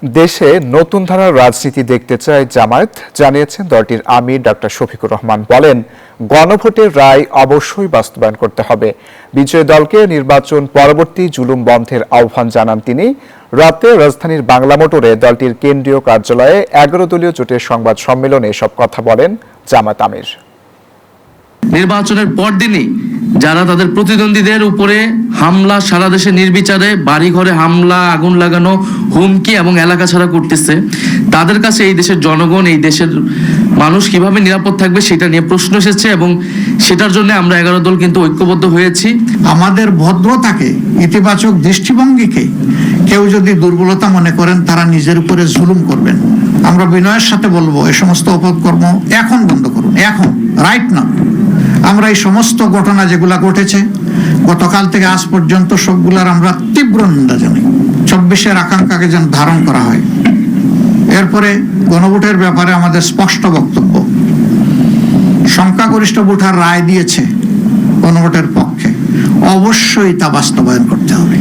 দেশে নতুন ধারার রাজনীতি দেখতে চায় জামায়াত, জানিয়েছেন দলটির আমির ডক্টর শফিকুর রহমান। বলেন, গণভোটের রায় অবশ্যই বাস্তবায়ন করতে হবে। বিজয়ী দলকে নির্বাচন পরবর্তী জুলুম বন্ধের আহ্বান জানান তিনি। রাতে রাজধানীর বাংলা মোটরে দলটির কেন্দ্রীয় কার্যালয়ে 11 দলীয় জোটের সংবাদ সম্মেলনে এসব কথা বলেন জামায়াত আমির। নির্বাচনের পরদিনই যারা তাদের প্রতিদ্বন্দ্বীদের উপরে হামলা, সারা দেশে নির্বিচারে বাড়িঘরে হামলা, আগুন লাগানো, হুমকি এবং এলাকা ছাড়া করতেছে, তাদের কাছে এই দেশের জনগণ, এই দেশের মানুষ কিভাবে নিরাপদ থাকবে সেটা নিয়ে প্রশ্ন এসেছে এবং সেটার জন্য আমরা 11 দল কিন্তু ঐক্যবদ্ধ হয়েছি। আমাদের ভদ্রতাকে, ইতিবাচক দৃষ্টিভঙ্গিকে কেউ যদি দুর্বলতা মনে করেন, তারা নিজের উপরে জুলুম করবেন। আমরা বিনয়ের সাথে বলবো, এই সমস্ত অপকর্ম এখন বন্ধ করুন, এখন, রাইট না। আমরা এই সমস্ত ঘটনা যেগুলা ঘটেছে গতকাল থেকে আজ পর্যন্ত সবগুলার আমরা তীব্র নিন্দা জানাই। 24-এর আকাঙ্ক্ষাকে যেন ধারণ করা হয়। এরপরে গণভোটের ব্যাপারে আমাদের স্পষ্ট বক্তব্য, সংখ্যাগরিষ্ঠ ভোটার রায় দিয়েছে গণভোটের পক্ষে, অবশ্যই তা বাস্তবায়ন করতে হবে।